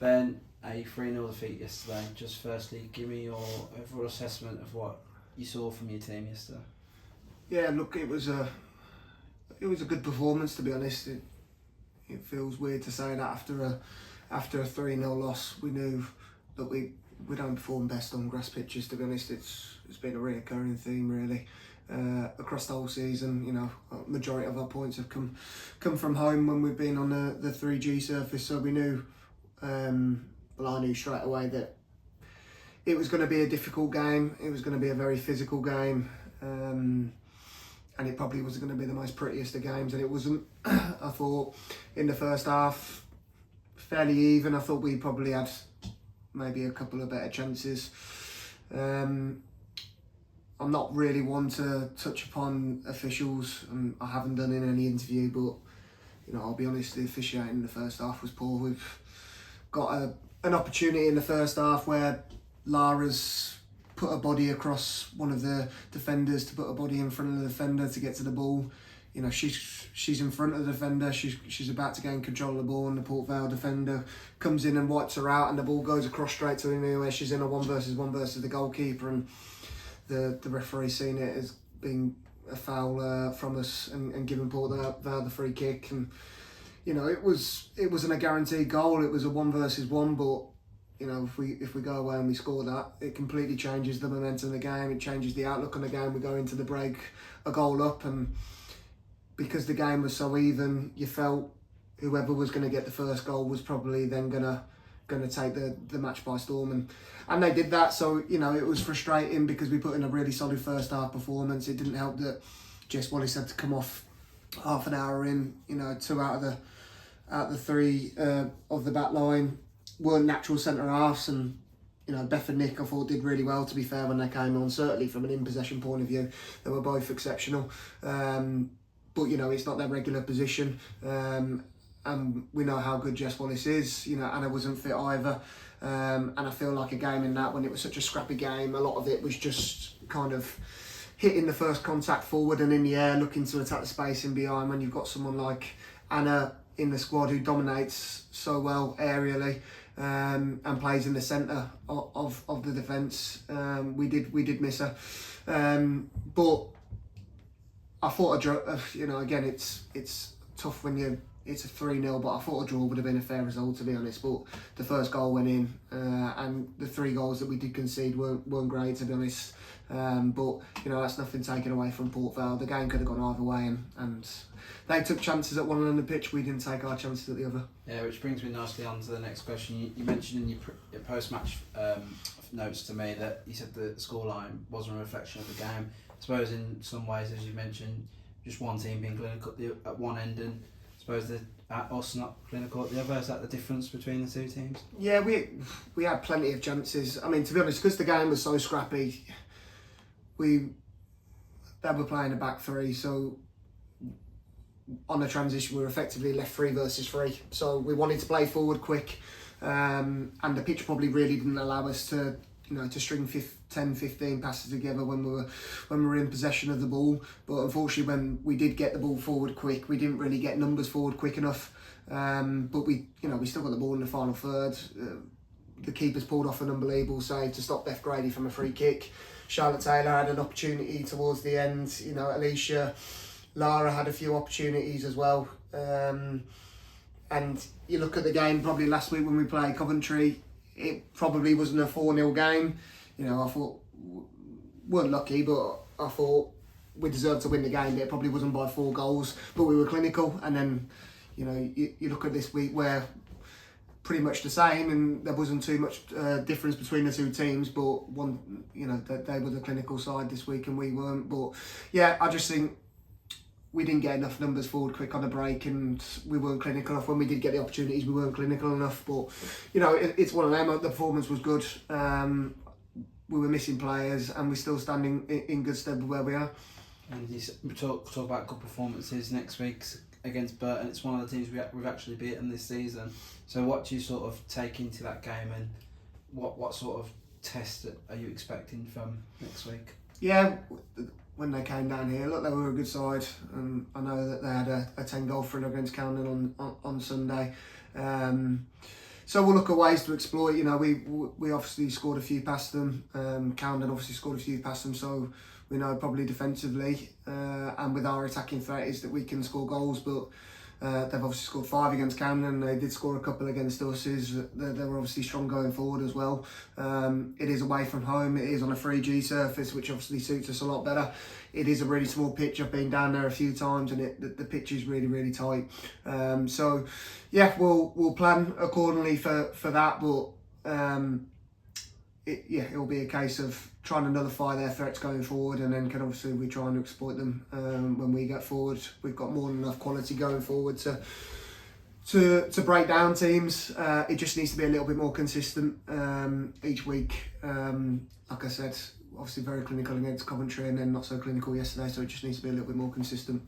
Ben, a 3-0 defeat yesterday. Just firstly, give me your overall assessment of what you saw from your team yesterday. Yeah, look, it was a good performance, to be honest. It feels weird to say that after a 3-0 loss. We knew that we don't perform best on grass pitches, to be honest. It's been a reoccurring theme really across the whole season. You know, majority of our points have come from home when we've been on the 3G surface. So we knew, I knew straight away that it was going to be a difficult game. It was going to be a very physical game. And it probably wasn't going to be the most prettiest of games, and it wasn't. I thought in the first half, fairly even. I thought we probably had maybe a couple of better chances. I'm not really one to touch upon officials, and I haven't done in any interview, but you know, I'll be honest, the officiating in the first half was poor. We've got an opportunity in the first half where Lara's put a body across one of the defenders, to put a body in front of the defender to get to the ball. You know, she's in front of the defender, she's about to gain control of the ball, and the Port Vale defender comes in and wipes her out, and the ball goes across straight to her where she's in a 1-versus-1 versus the goalkeeper, and the referee seen it as being a foul from us and giving Port Vale the free kick. And you know, it wasn't a guaranteed goal, it was a 1-versus-1, but you know, if we go away and we score that, it completely changes the momentum of the game. It changes the outlook on the game. We go into the break a goal up, and because the game was so even, you felt whoever was going to get the first goal was probably then gonna take the match by storm, and they did that. So you know, it was frustrating because we put in a really solid first half performance. It didn't help that Jess Wallace had to come off half an hour in. You know, 2 out of the 3 of the back line weren't natural centre halves, and you know, Beth and Nick I thought did really well, to be fair, when they came on. Certainly from an in possession point of view, they were both exceptional. But you know, it's not their regular position, and we know how good Jess Wallace is. You know, Anna wasn't fit either, and I feel like a game in that, when it was such a scrappy game, a lot of it was just kind of hitting the first contact forward and in the air, looking to attack the space in behind. When you've got someone like Anna in the squad who dominates so well aerially, and plays in the centre of the defence, we did miss her, but I thought you know, again, it's tough when it's a 3-0, but I thought a draw would have been a fair result, to be honest. But the first goal went in, and the 3 goals that we did concede weren't great, to be honest. But you know, that's nothing taken away from Port Vale. The game could have gone either way, and they took chances at one end of the pitch. We didn't take our chances at the other. Yeah, which brings me nicely on to the next question. You mentioned in your post-match notes to me that you said the scoreline wasn't a reflection of the game. I suppose in some ways, as you mentioned, just one team being clinical at one end, and I suppose us not clinical at the other. Is that the difference between the 2 teams? Yeah, we had plenty of chances. I mean, to be honest, because the game was so scrappy, they were playing a back 3, so on the transition we were effectively left 3 versus 3. So we wanted to play forward quick, and the pitch probably really didn't allow us to, you know, to string 10-15 passes together when we were in possession of the ball. But unfortunately, when we did get the ball forward quick, we didn't really get numbers forward quick enough. But we still got the ball in the final third. The keeper's pulled off an unbelievable save to stop Beth Grady from a free kick. Charlotte Taylor had an opportunity towards the end. You know, Alicia, Lara had a few opportunities as well. And you look at the game probably last week when we played Coventry, it probably wasn't a 4-0 game. You know, I thought weren't lucky, but I thought we deserved to win the game. But it probably wasn't by 4 goals, but we were clinical. And then, you know, you look at this week where pretty much the same, and there wasn't too much difference between the 2 teams. But one, you know, they were the clinical side this week, and we weren't. But yeah, I just think we didn't get enough numbers forward quick on the break, and we weren't clinical enough. When we did get the opportunities, we weren't clinical enough. But you know, it's one of them. The performance was good. We were missing players, and we're still standing in good stead with where we are. And you talk about good performances next week against Burton. It's one of the teams we've actually beaten this season. So what do you sort of take into that game, and what sort of test are you expecting from next week? Yeah, when they came down here, look, they were a good side. I know that they had a 10-goal thriller against Camden on Sunday. So we'll look at ways to exploit. You know, we obviously scored a few past them. Camden obviously scored a few past them, so we know probably defensively and with our attacking threat is that we can score goals. But they've obviously scored 5 against Camden. They did score a couple against us. They were obviously strong going forward as well. It is away from home. It is on a 3G surface, which obviously suits us a lot better. It is a really small pitch. I've been down there a few times, and the pitch is really, really tight. So, yeah, we'll plan accordingly for that. But it'll be a case of trying to nullify their threats going forward, and then can obviously we try and exploit them when we get forward. We've got more than enough quality going forward to break down teams. It just needs to be a little bit more consistent each week. Like I said, obviously very clinical against Coventry, and then not so clinical yesterday. So it just needs to be a little bit more consistent.